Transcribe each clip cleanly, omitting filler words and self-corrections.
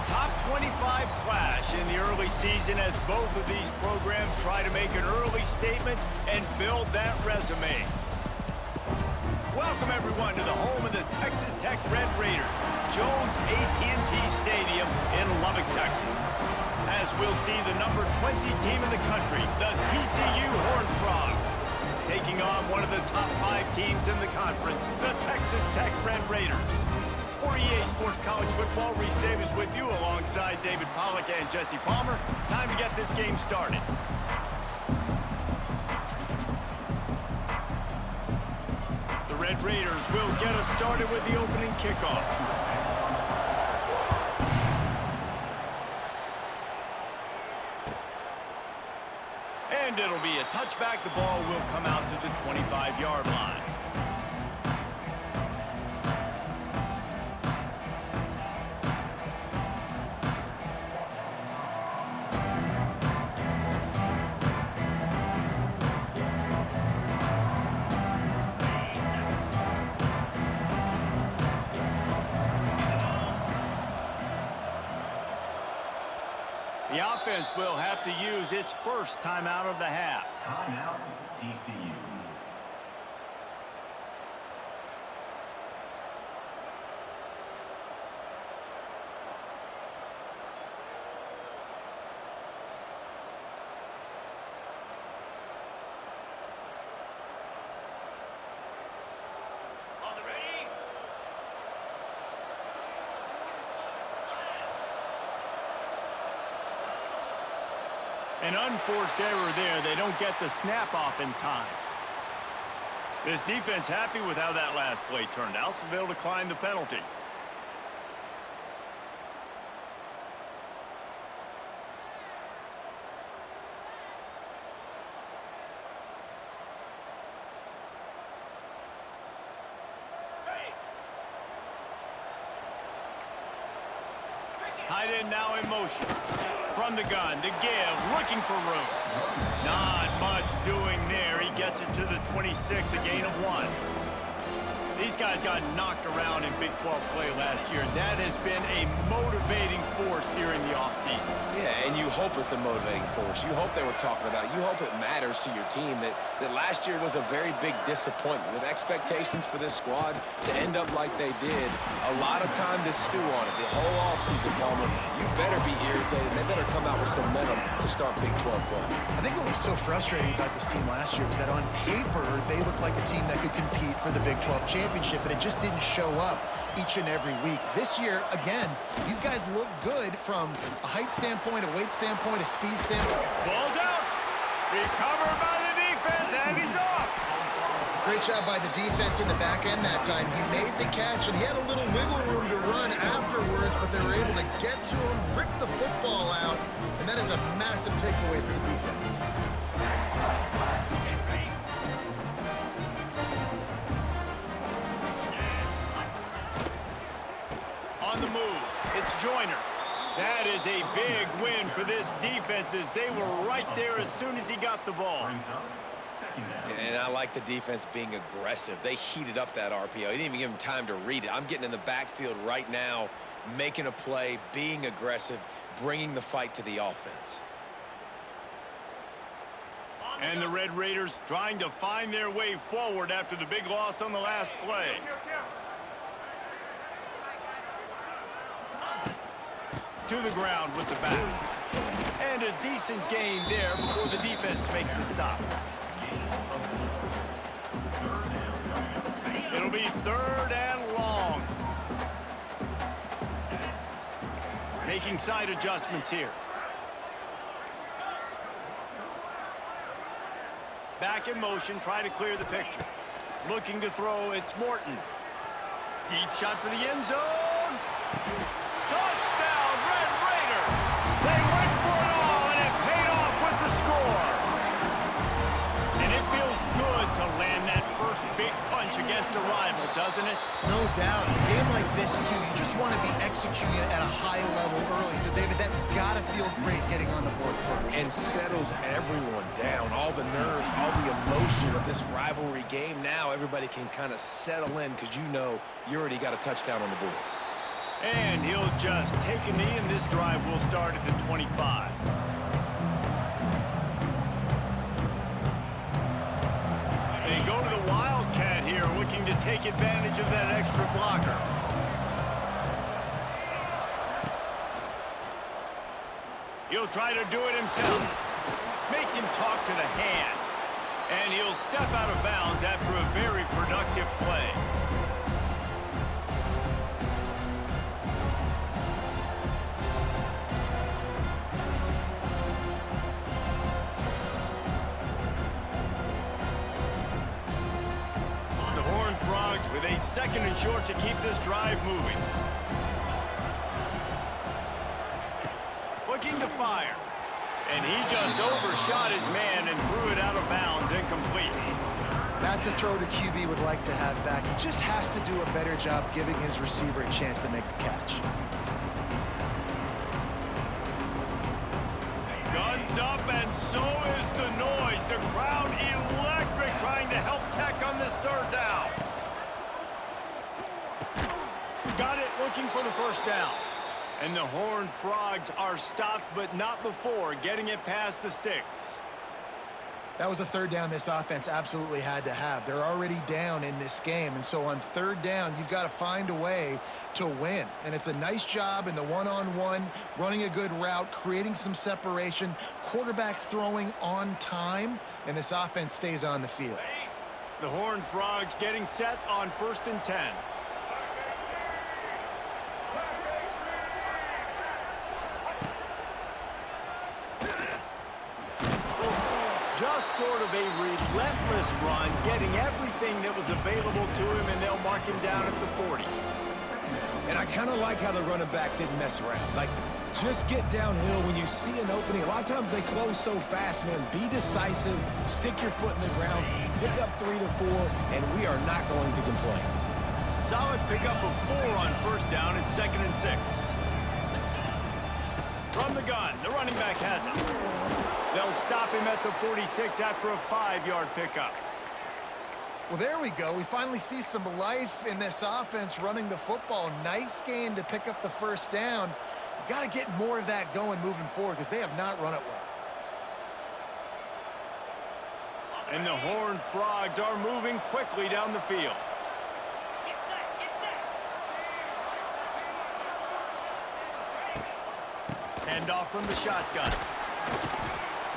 top 25 clash in the early season as both of these programs try to make an early statement and build that resume. Welcome, everyone, to the home of the Texas Tech Red Raiders, Jones AT&T Stadium in Lubbock, Texas. As we'll see the number 20 team in the country, the TCU Horned Frogs, taking on one of the top 5 teams in the conference, the Texas Tech Red Raiders. For EA Sports College Football, Reese Davis with you alongside David Pollack and Jesse Palmer. Time to get this game started. The Red Raiders will get us started with the opening kickoff. And it'll be a touchback. The ball will come out to the 25-yard line. The offense will have to use its first timeout of the half. Timeout, TCU. An unforced error there. They don't get the snap off in time. This defense happy with how that last play turned out, so they'll decline the penalty. Tight end now in motion. From the gun to give, looking for room. Not much doing there. He gets it to the 26, a gain of 1. These guys got knocked around in Big 12 play last year. That has been a motivating force during the offseason. Yeah, and you hope it's a motivating force. You hope they were talking about it. You hope it matters to your team that last year was a very big disappointment. With expectations for this squad to end up like they did, a lot of time to stew on it. The whole offseason, Palmer, you better be irritated. They better come out with some momentum to start Big 12 play. I think what was so frustrating about this team last year was that on paper, they looked like a team that could compete for the Big 12 championship, but it just didn't show up each and every week. This year, again, these guys look good from a height standpoint, a weight standpoint, a speed standpoint. Ball's out. Recovered by the defense, and he's off. Great job by the defense in the back end that time. He made the catch, and he had a little wiggle room to run afterwards, but they were able to get to him, rip the football out, and that is a massive takeaway for the defense. On the move, it's Joyner. That is a big win for this defense as they were right there as soon as he got the ball. And I like the defense being aggressive. They heated up that RPO. He didn't even give him time to read it. I'm getting in the backfield right now, making a play, being aggressive, bringing the fight to the offense. And the Red Raiders trying to find their way forward after the big loss on the last play. To the ground with the back. And a decent gain there before the defense makes the stop. It'll be 3rd and long. Making side adjustments here. Back in motion, try to clear the picture. Looking to throw, it's Morton. Deep shot for the end zone. Touchdown, Red Raiders! They went for it all, and it paid off with the score. And it feels good to land that first big punch against a rival, doesn't it? No doubt. A game like this, too, you just want to be executing it at a high level early. So, David, that's got to feel great getting on the board first. And settles everyone down. All the nerves, all the emotion of this rivalry game. Now everybody can kind of settle in because you know you already got a touchdown on the board. And he'll just take a knee, and this drive will start at the 25. They go to the Wildcat here, looking to take advantage of that extra blocker. He'll try to do it himself. Makes him talk to the hand. And he'll step out of bounds after a very productive play. The Horned Frogs with a 2nd and short to keep this drive moving. Looking to fire. And he just overshot his man and threw it out of bounds incomplete. That's a throw the QB would like to have back. He just has to do a better job giving his receiver a chance to make the catch. Guns up, and so is the noise. The crowd electric, trying to help Tech on this 3rd down. Got it, looking for the 1st down. And the Horned Frogs are stopped, but not before getting it past the sticks. That was a 3rd down this offense absolutely had to have. They're already down in this game, and so on 3rd down, you've got to find a way to win. And it's a nice job in the one-on-one, running a good route, creating some separation, quarterback throwing on time, and this offense stays on the field. The Horned Frogs getting set on 1st and 10. Just sort of a relentless run, getting everything that was available to him, and they'll mark him down at the 40. And I kind of like how the running back didn't mess around. Like, just get downhill when you see an opening. A lot of times they close so fast, man. Be decisive, stick your foot in the ground, pick up 3 to 4, and we are not going to complain. Solid pickup of 4 on 1st down and 2nd and 6. From the gun, the running back has it. They'll stop him at the 46 after a 5-yard pickup. Well, there we go. We finally see some life in this offense running the football. Nice game to pick up the 1st down. You got to get more of that going moving forward because they have not run it well. And the Horned Frogs are moving quickly down the field. Hand off from the shotgun.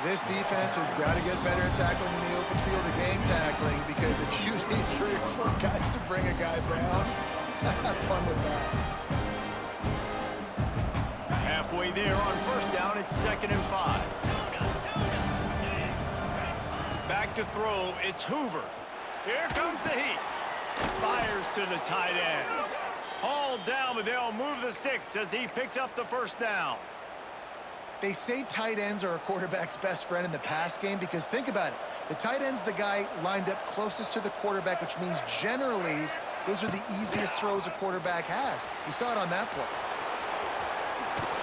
This defense has got to get better at tackling in the open field or game tackling, because if you need 3 or 4 guys to bring a guy down, have fun with that. Halfway there on 1st down, it's 2nd and 5. Back to throw, it's Hoover. Here comes the heat. Fires to the tight end. Hauled down, but they'll move the sticks as he picks up the 1st down. They say tight ends are a quarterback's best friend in the pass game because think about it. The tight end's the guy lined up closest to the quarterback, which means generally those are the easiest throws a quarterback has. You saw it on that play.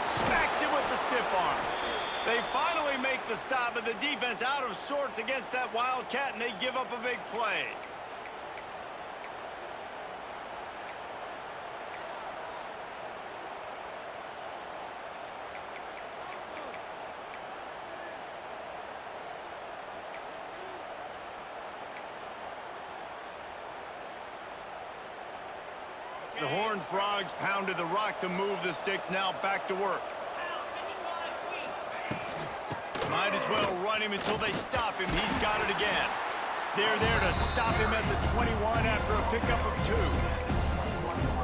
Smacks him with the stiff arm. They finally make the stop, but the defense out of sorts against that Wildcat, and they give up a big play. The Horned Frogs pounded the rock to move the sticks, now back to work. Might as well run him until they stop him. He's got it again. They're there to stop him at the 21 after a pickup of 2.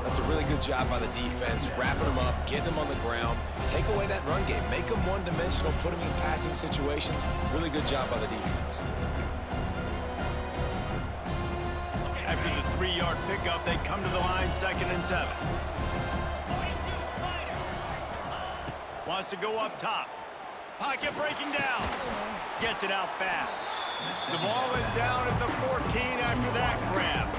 That's a really good job by the defense, wrapping them up, getting them on the ground, take away that run game, make them one-dimensional, put them in passing situations. Really good job by the defense. After the 3-yard pickup, they come to the line, 2nd and 7. Wants to go up top. Pocket breaking down. Gets it out fast. The ball is down at the 14 after that grab.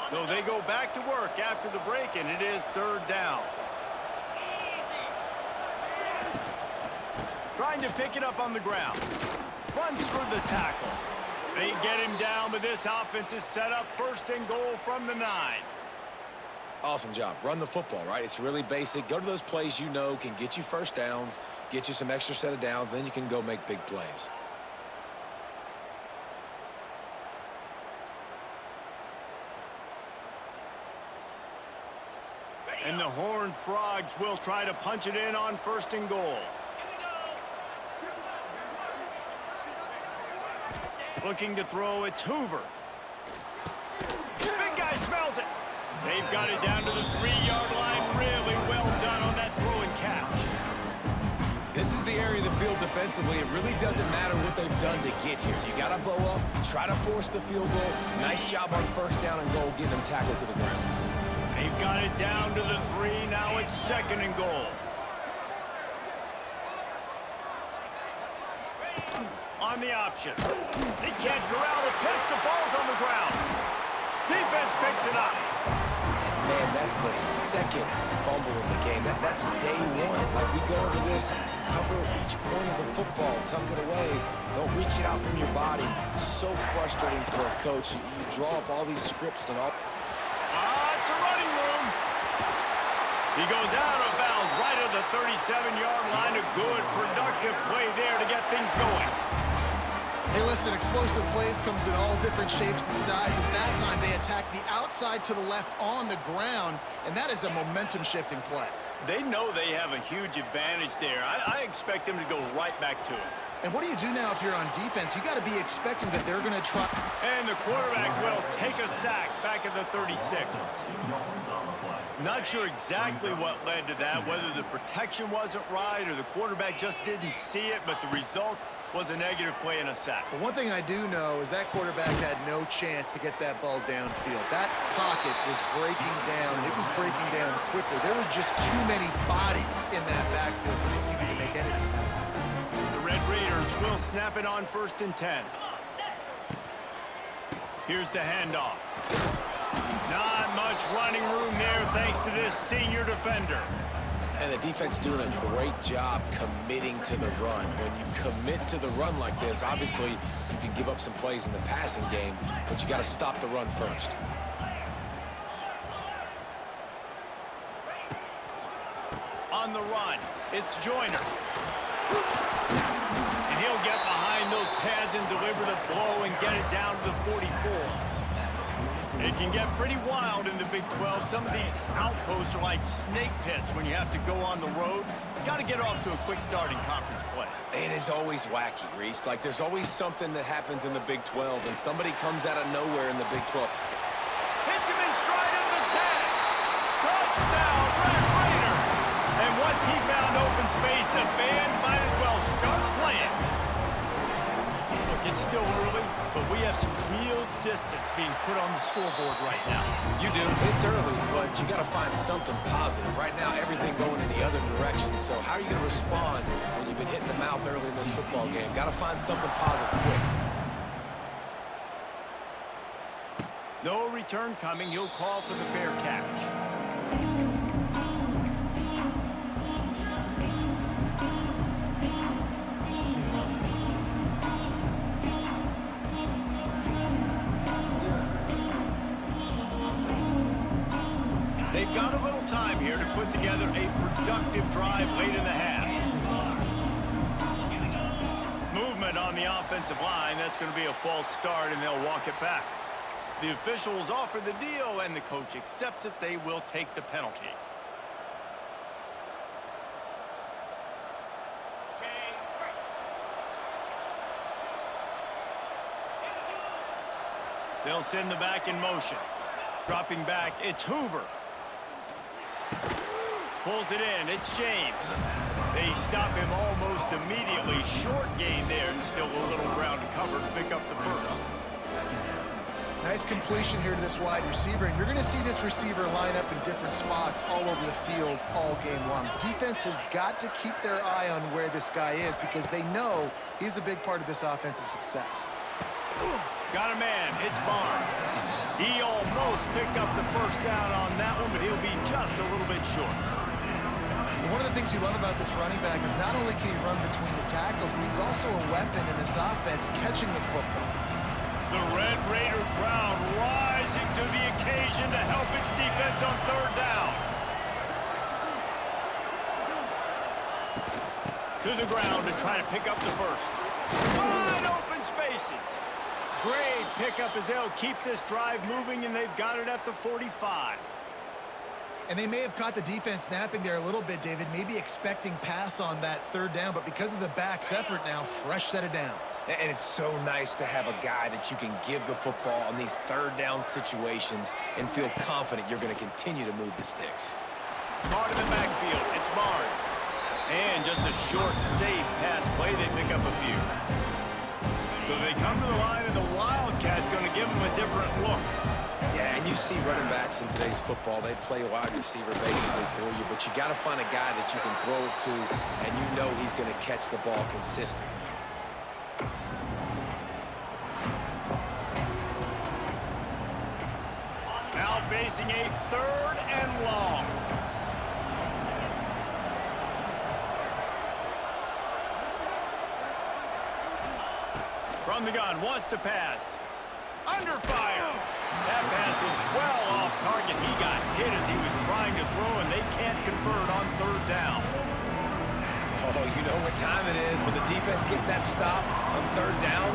So they go back to work after the break, and it is third down. Trying to pick it up on the ground. Runs through the tackle. They get him down, but this offense is set up first and goal from the 9. Awesome job. Run the football, right? It's really basic. Go to those plays you know can get you first downs, get you some extra set of downs, then you can go make big plays. And the Horned Frogs will try to punch it in on first and goal. Looking to throw, it's Hoover. Big guy smells it. They've got it down to the 3-yard line. Really well done on that throw and catch. This is the area of the field defensively. It really doesn't matter what they've done to get here. You got to bow up, try to force the field goal. Nice job on first down and goal, getting them tackled to the ground. They've got it down to the 3. Now it's second and goal. On the option. They can't corral the pitch. The ball's on the ground. Defense picks it up. And man, that's the second fumble of the game. That's day one. Like, we go over this, cover each point of the football, tuck it away. Don't reach it out from your body. So frustrating for a coach. You draw up all these scripts and all. It's a running room. He goes out of bounds right at the 37-yard line. A good, productive play there to get things going. Hey, listen, explosive plays comes in all different shapes and sizes. That time they attack the outside to the left on the ground, and that is a momentum-shifting play. They know they have a huge advantage there. I expect them to go right back to it. And what do you do now if you're on defense? You got to be expecting that they're going to try. And the quarterback will take a sack back at the 36. Not sure exactly what led to that, whether the protection wasn't right or the quarterback just didn't see it, but the result was a negative play and a sack. But one thing I do know is that quarterback had no chance to get that ball downfield. That pocket was breaking down, and it was breaking down quickly. There were just too many bodies in that backfield for the QB to make anything happen. The Red Raiders will snap it on first and 10. Here's the handoff. Not much running room there thanks to this senior defender. And the defense doing a great job committing to the run. When you commit to the run like this, obviously you can give up some plays in the passing game, but you got to stop the run first. On the run, it's Joyner. And he'll get behind those pads and deliver the blow and get it down to the 44. It can get pretty wild in the Big 12. Some of these outposts are like snake pits when you have to go on the road. Got to get off to a quick start in conference play. It is always wacky, Reese. Like, there's always something that happens in the Big 12, and somebody comes out of nowhere in the Big 12. Hits him in stride of the tag. Touchdown, Red Raider. And once he found open space, the band might as well start playing. Look, it's still early, but we have some real distance being put on the scoreboard right now. You do. It's early, but you got to find something positive. Right now, everything going in the other direction. So how are you going to respond when you've been hit in the mouth early in this football game? Got to find something positive quick. No return coming. He'll call for the fair catch. They've got a little time here to put together a productive drive late in the half. Movement on the offensive line. That's going to be a false start, and they'll walk it back. The officials offer the deal, and the coach accepts it. They will take the penalty. They'll send the back in motion. Dropping back, it's Hoover. Pulls it in, it's James. They stop him almost immediately. Short gain there, and still a little ground to cover to pick up the first. Nice completion here to this wide receiver, and you're going to see this receiver line up in different spots all over the field all game long. Defense has got to keep their eye on where this guy is because they know he's a big part of this offense's success. Got a man, it's Barnes. He almost most picked up the first down on that one, but he'll be just a little bit short. One of the things you love about this running back is not only can he run between the tackles, but he's also a weapon in this offense catching the football. The Red Raider crowd rising to the occasion to help its defense on third down. To the ground to try to pick up the first. Wide open spaces. Great pickup as they'll keep this drive moving, and they've got it at the 45. And they may have caught the defense snapping there a little bit, David, maybe expecting pass on that third down, but because of the back's effort now, fresh set of downs. And it's so nice to have a guy that you can give the football on these third down situations and feel confident you're going to continue to move the sticks. Part of the backfield, it's Barnes. And just a short, safe pass play, they pick up a few. So they come to the line, and the Wildcat going to give them a different look. Yeah, and you see running backs in today's football, they play wide receiver basically for you, but you got to find a guy that you can throw it to, and you know he's going to catch the ball consistently. Now facing a third and long. From the gun, wants to pass. Under fire. That pass is well off target. He got hit as he was trying to throw, and they can't convert on third down. Oh, you know what time it is when the defense gets that stop on third down.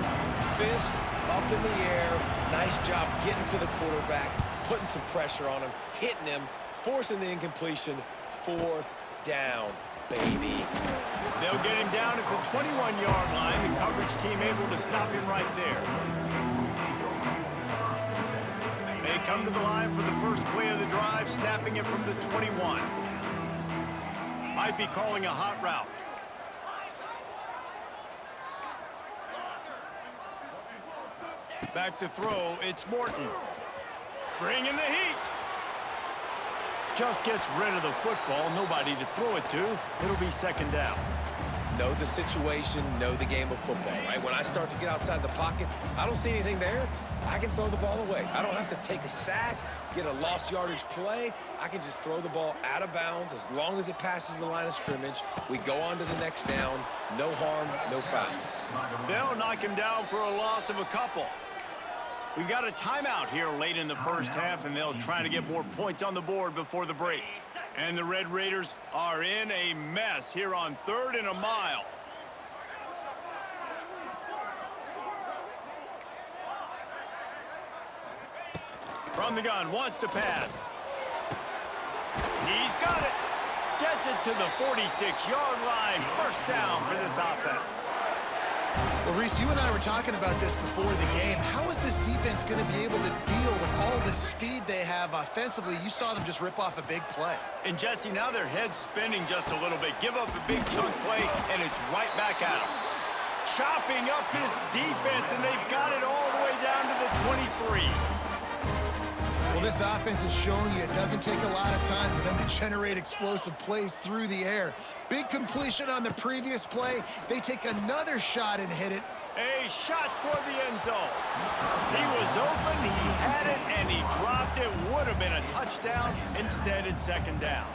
Fist up in the air. Nice job getting to the quarterback, putting some pressure on him, hitting him, forcing the incompletion. Fourth down, baby. They'll get him down at the 21-yard line. The coverage team able to stop him right there. They come to the line for the first play of the drive, snapping it from the 21. Might be calling a hot route. Back to throw, it's Morton. Bringing the heat. Just gets rid of the football, nobody to throw it to. It'll be second down. Know the situation, know the game of football, right? When I start to get outside the pocket, I don't see anything there, I can throw the ball away. I don't have to take a sack, get a lost yardage play. I can just throw the ball out of bounds as long as it passes the line of scrimmage. We go on to the next down. No harm, no foul. They'll knock him down for a loss of a couple. We've got a timeout here late in the first half, and they'll try to get more points on the board before the break. And the Red Raiders are in a mess here on third and a mile. From the gun, wants to pass. He's got it. Gets it to the 46-yard line. First down for this offense. Well, Reese, you and I were talking about this before the game. How is this defense going to be able to deal with all the speed they have offensively? You saw them just rip off a big play. And Jesse, now their head's spinning just a little bit. Give up a big chunk play, and it's right back at them. Chopping up this defense, and they've got it all the way down to the 23. Well, this offense is showing you it doesn't take a lot of time for them to generate explosive plays through the air. Big completion on the previous play. They take another shot and hit it. A shot toward the end zone. He was open, he had it, and he dropped it. Would have been a touchdown. Instead, it's second down.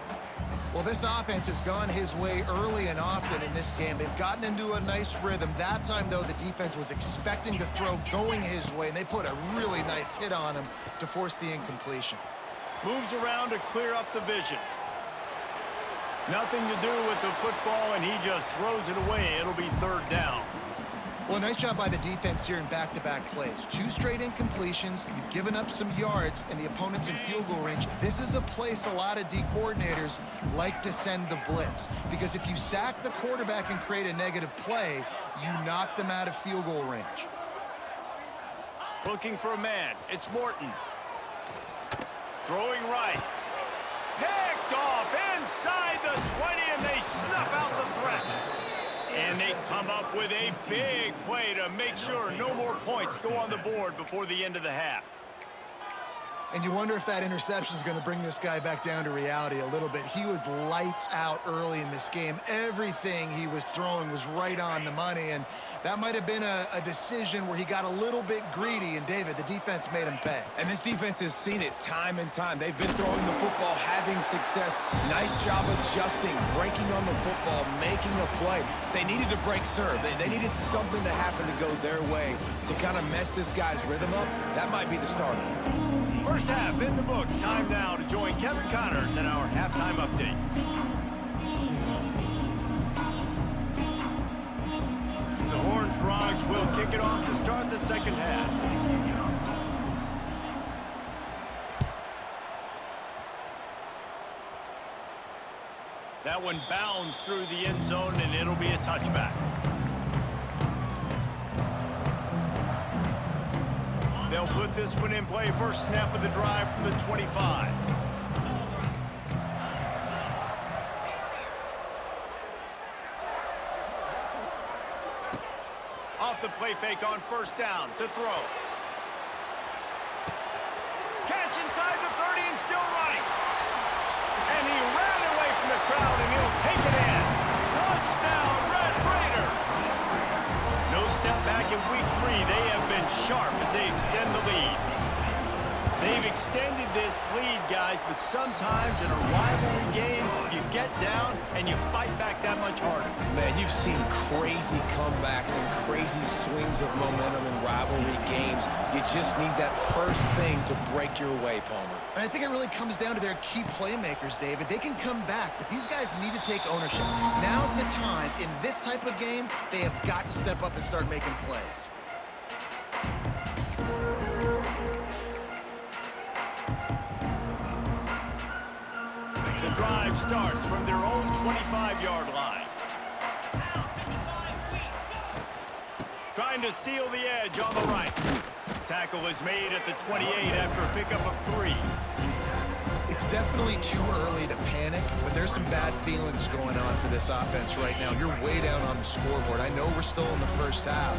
Well, this offense has gone his way early and often in this game. They've gotten into a nice rhythm. That time, though, the defense was expecting to throw going his way, and they put a really nice hit on him to force the incompletion. Moves around to clear up the vision. Nothing to do with the football, and he just throws it away. It'll be third down. Well, nice job by the defense here in back-to-back plays. 2 straight incompletions, you've given up some yards, and the opponent's in field goal range. This is a place a lot of D coordinators like to send the blitz, because if you sack the quarterback and create a negative play, you knock them out of field goal range. Looking for a man. It's Morton. Throwing right. Picked off inside the 20, and they snuff out the threat. And they come up with a big play to make sure no more points go on the board before the end of the half. And you wonder if that interception is going to bring this guy back down to reality a little bit. He was lights out early in this game. Everything he was throwing was right on the money, and that might have been a decision where he got a little bit greedy, and David, the defense made him pay. And this defense has seen it time and time. They've been throwing the football, having success. Nice job adjusting, breaking on the football, making a play. They needed to break serve. They needed something to happen to go their way to kind of mess this guy's rhythm up. That might be the start of it. First half in the books. Time now to join Kevin Connors in our halftime update. The Horned Frogs will kick it off to start the second half. That one bounds through the end zone, and it'll be a touchback. They'll put this one in play. First snap of the drive from the 25. Off the play fake on first down to throw. Catch inside the 30 and still running. And he ran away from the crowd, and he'll take it in. Touchdown, Red Raiders! No step back in week 3. They have been sharp as they extend the lead. They've extended this lead, guys, but sometimes in a rivalry game, you get down and you fight back that much harder. Man, you've seen crazy comebacks and crazy swings of momentum in rivalry games. You just need that first thing to break your way, Palmer. And I think it really comes down to their key playmakers, David. They can come back, but these guys need to take ownership. Now's the time. In this type of game, they have got to step up and start making plays. The drive starts from their own 25-yard line. Trying to seal the edge on the right. Tackle is made at the 28 after a pickup of 3. It's definitely too early to panic, but there's some bad feelings going on for this offense right now. You're way down on the scoreboard. I know we're still in the first half,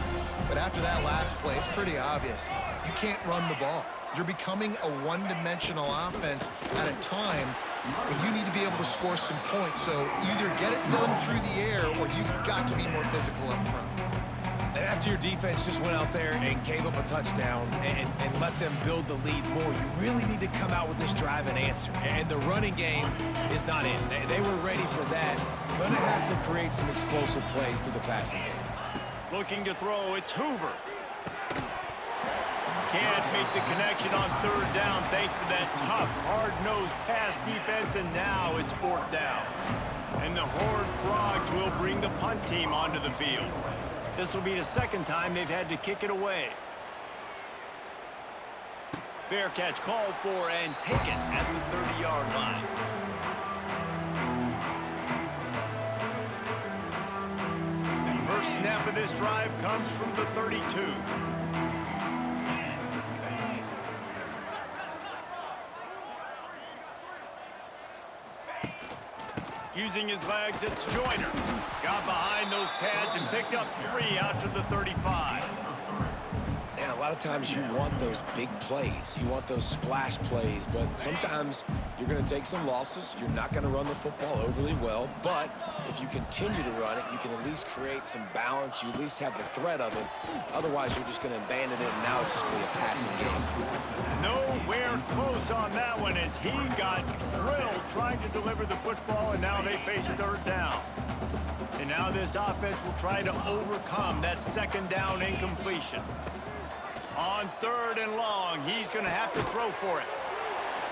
but after that last play, it's pretty obvious. You can't run the ball. You're becoming a one-dimensional offense at a time when you need to be able to score some points. So either get it done through the air or you've got to be more physical up front. And after your defense just went out there and gave up a touchdown and let them build the lead more, you really need to come out with this drive and answer. And the running game is not in. They were ready for that. Gonna have to create some explosive plays through the passing game. Looking to throw, it's Hoover. Can't make the connection on third down thanks to that tough, hard-nosed pass defense, and now it's fourth down. And the Horned Frogs will bring the punt team onto the field. This will be the second time they've had to kick it away. Fair catch called for and taken at the 30-yard line. First snap of this drive comes from the 32. Using his legs, it's Joyner. Got behind those pads and picked up 3 out to the 35. And a lot of times you want those big plays. You want those splash plays, but sometimes you're going to take some losses. You're not going to run the football overly well, but if you continue to run it, you can at least create some balance. You at least have the threat of it. Otherwise, you're just going to abandon it, and now it's just going to be a passing game. Nowhere close on that one as he got drilled trying to deliver the football, and now they face third down. And now this offense will try to overcome that second down incompletion. On third and long, he's going to have to throw for it.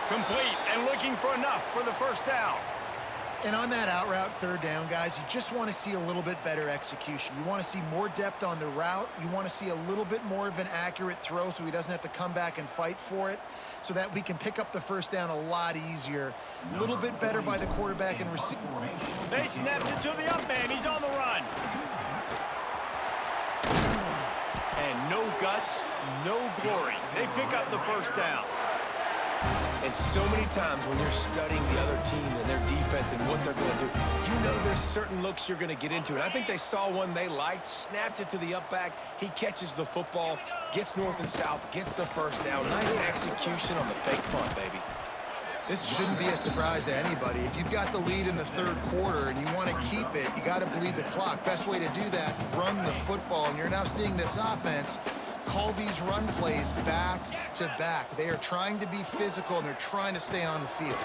Complete and looking for enough for the first down. And on that out route, third down, guys, you just want to see a little bit better execution. You want to see more depth on the route. You want to see a little bit more of an accurate throw so he doesn't have to come back and fight for it, so that we can pick up the first down a lot easier. A little bit better by the quarterback and receiver. They snapped it to the up man. He's on the run. And no guts, no glory. They pick up the first down. And so many times when you're studying the other team and their defense and what they're going to do, you know there's certain looks you're going to get into. And I think they saw one they liked, snapped it to the up back. He catches the football, gets north and south, gets the first down. Nice execution on the fake punt, baby. This shouldn't be a surprise to anybody. If you've got the lead in the third quarter and you want to keep it, you got to bleed the clock. Best way to do that, run the football. And you're now seeing this offense call these run plays back to back. They are trying to be physical, and they're trying to stay on the field.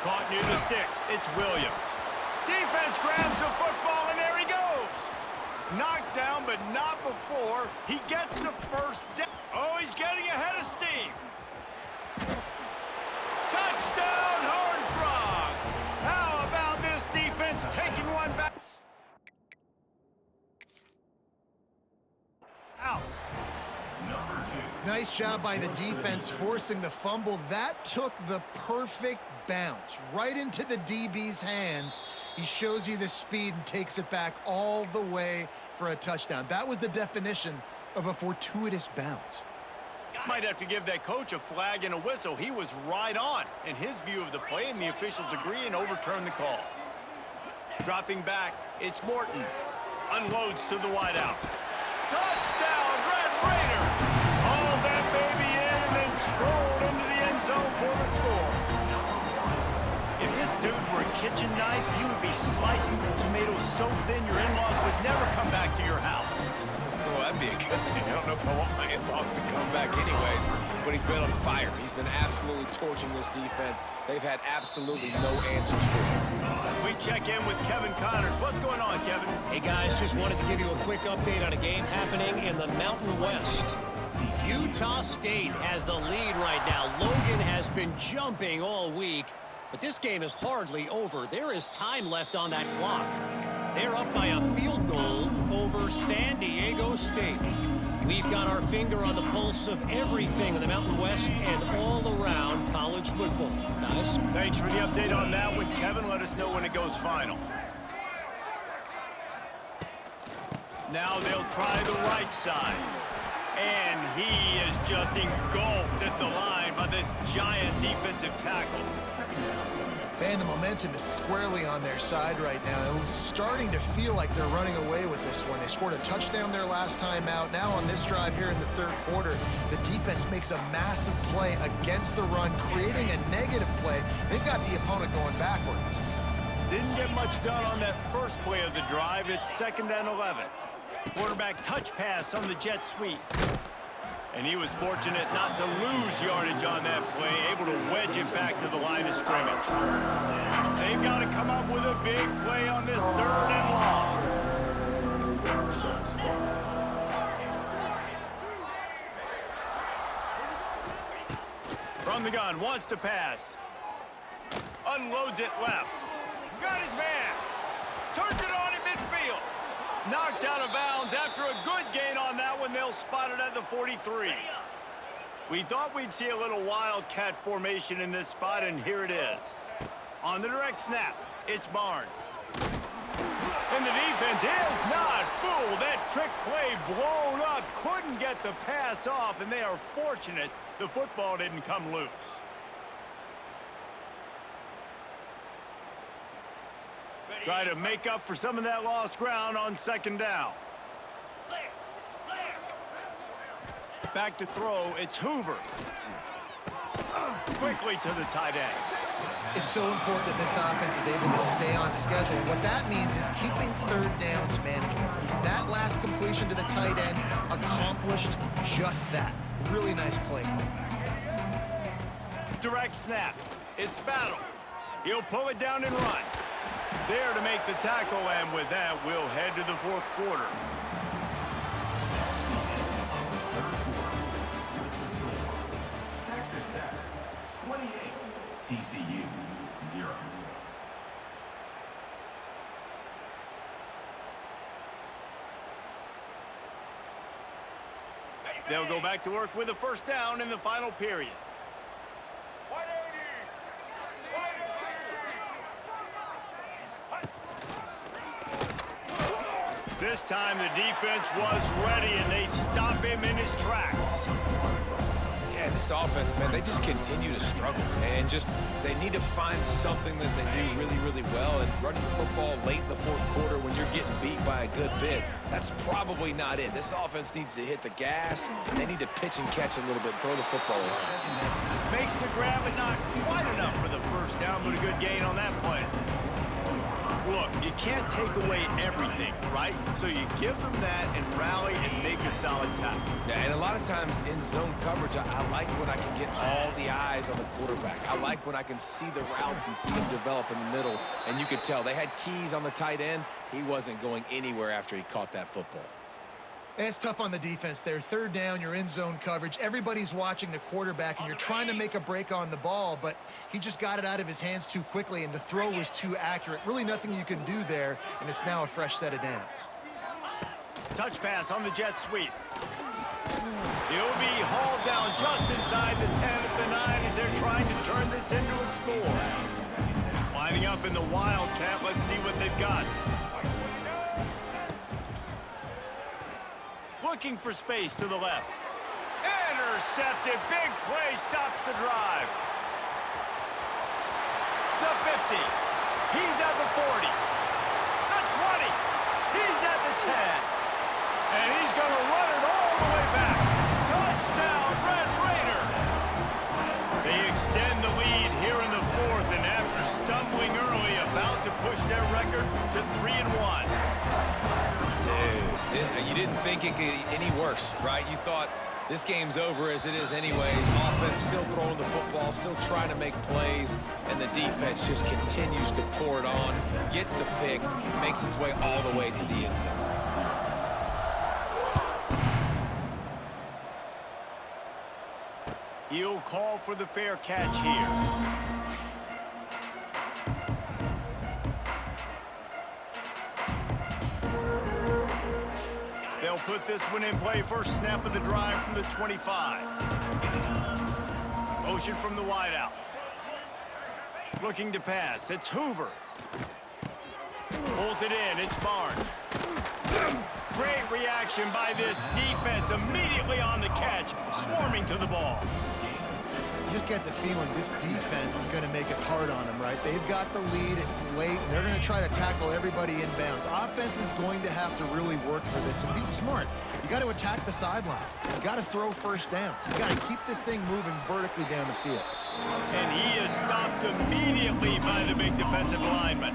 Caught near the sticks. It's Williams. Defense grabs the football, and there he goes. Knocked down, but not before he gets the first down. Oh, he's getting ahead of steam. Touchdown, Horned Frogs! How about this defense taking one back? House. Nice job by the defense forcing the fumble. That took the perfect bounce right into the DB's hands. He shows you the speed and takes it back all the way for a touchdown. That was the definition of a fortuitous bounce. Might have to give that coach a flag and a whistle. He was right on in his view of the play, and the officials agree and overturn the call. Dropping back, it's Morton. Unloads to the wideout. Touchdown, Red Raiders! Haul that baby in and then stroll into the end zone for the score. If this dude were a kitchen knife, you would be slicing the tomatoes so thin your in-laws would never come back to your house. Well, that'd be a good thing. I don't know if I want my in-laws to come back anyways, but he's been on fire. He's been absolutely torching this defense. They've had absolutely no answers for him. We check in with Kevin Connors. What's going on, Kevin? Hey, guys, just wanted to give you a quick update on a game happening in the Mountain West. Utah State has the lead right now. Logan has been jumping all week, but this game is hardly over. There is time left on that clock. They're up by a field goal over San Diego State. We've got our finger on the pulse of everything in the Mountain West and all around college football. Guys? Thanks for the update on that one, Kevin. Let us know when it goes final. Now they'll try the right side. And he is just engulfed at the line by this giant defensive tackle. Man, the momentum is squarely on their side right now. It's starting to feel like they're running away with this one. They scored a touchdown their last time out. Now on this drive here in the third quarter, the defense makes a massive play against the run, creating a negative play. They've got the opponent going backwards. Didn't get much done on that first play of the drive. It's 2nd and 11. Quarterback touch pass on the jet sweep. And he was fortunate not to lose yardage on that play, able to wedge it back to the line of scrimmage. They've got to come up with a big play on this 3rd and long. From the gun, wants to pass. Unloads it left. Got his man. Turns it on in midfield. Knocked out of bounds after a good gain on that one. They'll spot it at the 43. We thought we'd see a little wildcat formation in this spot, and here it is. On the direct snap, it's Barnes. And the defense is not fooled. That trick play blown up. Couldn't get the pass off, and they are fortunate the football didn't come loose. Try to make up for some of that lost ground on 2nd down. Back to throw, it's Hoover. Quickly to the tight end. It's so important that this offense is able to stay on schedule. What that means is keeping 3rd downs manageable. That last completion to the tight end accomplished just that. Really nice play. Direct snap, it's Battle. He'll pull it down and run. There to make the tackle, and with that, we'll head to the 4th quarter. Texas Tech 28, TCU 0. They'll go back to work with a 1st down in the final period. This time the defense was ready, and they stop him in his tracks. Yeah, this offense, man, they just continue to struggle. And they need to find something that they do really, really well. And running the football late in the fourth quarter when you're getting beat by a good bit, that's probably not it. This offense needs to hit the gas. They need to pitch and catch a little bit, throw the football around. Makes the grab, but not quite enough for the first down, but a good gain on that play. Look, you can't take away everything, right? So you give them that and rally and make a solid tackle. Yeah, and a lot of times in zone coverage, I like when I can get all the eyes on the quarterback. I like when I can see the routes and see them develop in the middle. And you could tell they had keys on the tight end. He wasn't going anywhere after he caught that football. And it's tough on the defense there. Third down, you're in zone coverage. Everybody's watching the quarterback, and you're trying to make a break on the ball, but he just got it out of his hands too quickly, and the throw was too accurate. Really nothing you can do there, and it's now a fresh set of downs. Touch pass on the jet sweep. He'll be hauled down just inside the 10 at the 9 as they're trying to turn this into a score. Lining up in the Wildcat, let's see what they've got. Looking for space to the left. Intercepted. Big play stops the drive. The 50. He's at the 40. The 20. He's at the 10. And he's going to run it all the way back. Touchdown, Red Raider. They extend the lead here in the fourth, and after stumbling early, about to push their record to 3-1. Dude, you didn't think it could get any worse, right? You thought this game's over as it is anyway. Offense still throwing the football, still trying to make plays, and the defense just continues to pour it on, gets the pick, makes its way all the way to the end zone. He'll call for the fair catch here. They'll put this one in play. First snap of the drive from the 25. Motion from the wideout. Looking to pass. It's Hoover. Pulls it in. It's Barnes. Great reaction by this defense. Immediately on the catch. Swarming to the ball. You just get the feeling this defense is going to make it hard on them, right? They've got the lead, it's late, and they're going to try to tackle everybody inbounds. Offense is going to have to really work for this and be smart. You got to attack the sidelines. You got to throw first downs. You got to keep this thing moving vertically down the field. And he is stopped immediately by the big defensive lineman.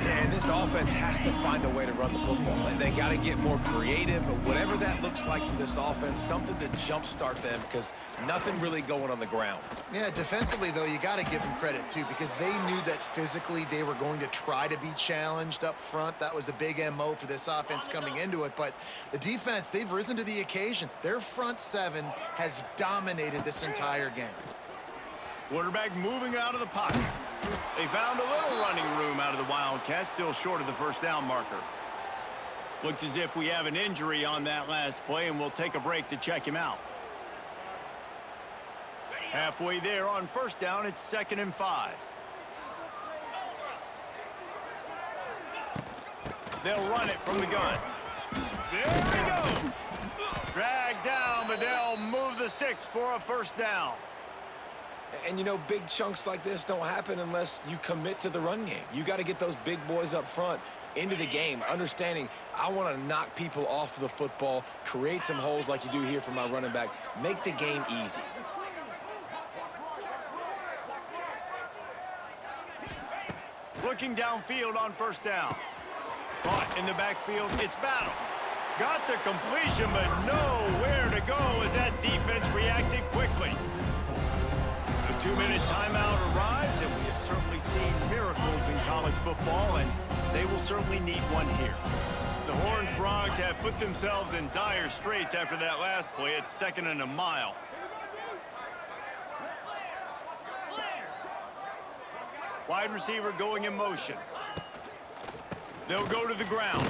And this offense has to find a way to run the football. And they got to get more creative, but whatever that looks like for this offense, something to jumpstart them because nothing really going on the ground. Yeah, defensively, though, you got to give them credit, too, because they knew that physically they were going to try to be challenged up front. That was a big MO for this offense coming into it. But the defense, they've risen to the occasion. Their front seven has dominated this entire game. Quarterback moving out of the pocket. They found a little running room out of the Wildcats, still short of the first down marker. Looks as if we have an injury on that last play, and we'll take a break to check him out. Halfway there on first down, it's 2nd and 5. They'll run it from the gun. There he goes. Dragged down, but they'll move the sticks for a first down. And, you know, big chunks like this don't happen unless you commit to the run game. You got to get those big boys up front into the game, understanding I want to knock people off the football, create some holes like you do here for my running back, make the game easy. Looking downfield on first down. Caught in the backfield, it's Battle. Got the completion, but nowhere to go as that defense reacted quickly. The 2-minute timeout arrives, and we have certainly seen miracles in college football, and they will certainly need one here. The Horned Frogs have put themselves in dire straits after that last play. It's 2nd and a mile. Wide receiver going in motion. They'll go to the ground,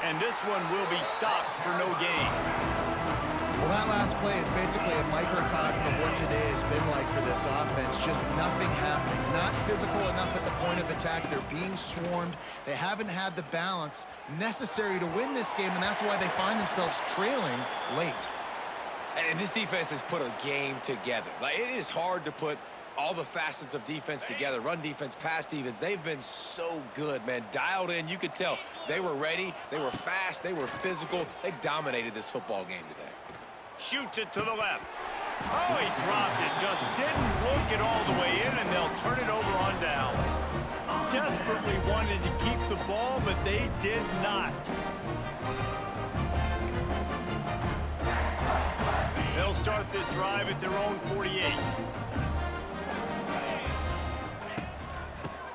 and this one will be stopped for no gain. Well, that last play is basically a microcosm of what today has been like for this offense. Just nothing happening. Not physical enough at the point of attack. They're being swarmed. They haven't had the balance necessary to win this game, and that's why they find themselves trailing late. And this defense has put a game together. Like, it is hard to put all the facets of defense together. Run defense, pass defense. They've been so good, man. Dialed in. You could tell they were ready. They were fast. They were physical. They dominated this football game today. Shoots it to the left. Oh, he dropped it. Just didn't look it all the way in, and they'll turn it over on downs. Desperately wanted to keep the ball, but they did not. They'll start this drive at their own 48.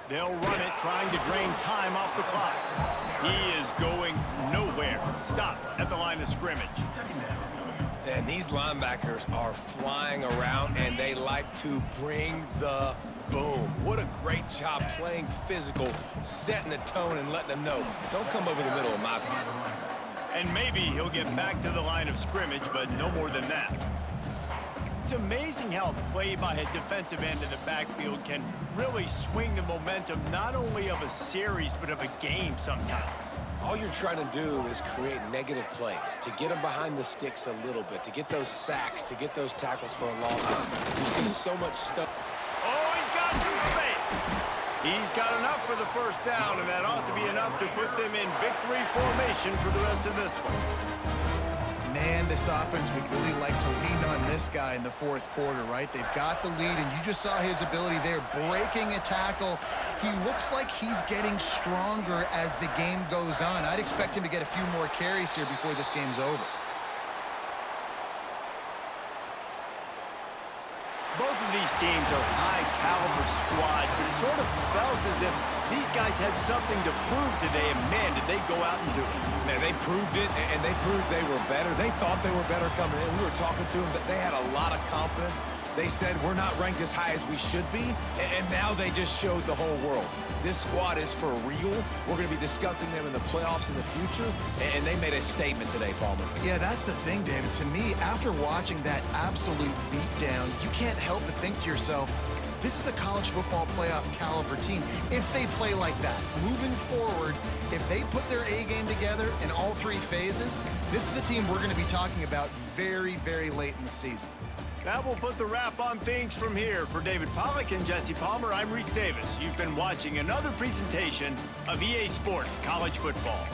They'll run it, trying to drain time off the clock. He is going nowhere. Stop at the line of scrimmage. And these linebackers are flying around, and they like to bring the boom. What a great job playing physical, setting the tone, and letting them know, don't come over the middle of my field. And maybe he'll get back to the line of scrimmage, but no more than that. It's amazing how play by a defensive end in the backfield can really swing the momentum not only of a series, but of a game sometimes. All you're trying to do is create negative plays, to get them behind the sticks a little bit, to get those sacks, to get those tackles for losses. You see so much stuff. Oh, he's got some space. He's got enough for the first down, and that ought to be enough to put them in victory formation for the rest of this one. Man, this offense would really like to lean on this guy in the fourth quarter, right? They've got the lead, and you just saw his ability there, breaking a tackle. He looks like he's getting stronger as the game goes on. I'd expect him to get a few more carries here before this game's over. Both of these teams are high-caliber squads, but it sort of felt as if these guys had something to prove today, and man, did they go out and do it. Man, they proved it, and they proved they were better. They thought they were better coming in. We were talking to them, that they had a lot of confidence. They said, we're not ranked as high as we should be, and now they just showed the whole world. This squad is for real. We're going to be discussing them in the playoffs in the future, and they made a statement today, Palmer. Yeah, that's the thing, David. To me, after watching that absolute beatdown, you can't help but think to yourself, this is a college football playoff caliber team. If they play like that, moving forward, if they put their A game together in all three phases, this is a team we're going to be talking about very, very late in the season. That will put the wrap on things from here. For David Pollack and Jesse Palmer, I'm Reese Davis. You've been watching another presentation of EA Sports College Football.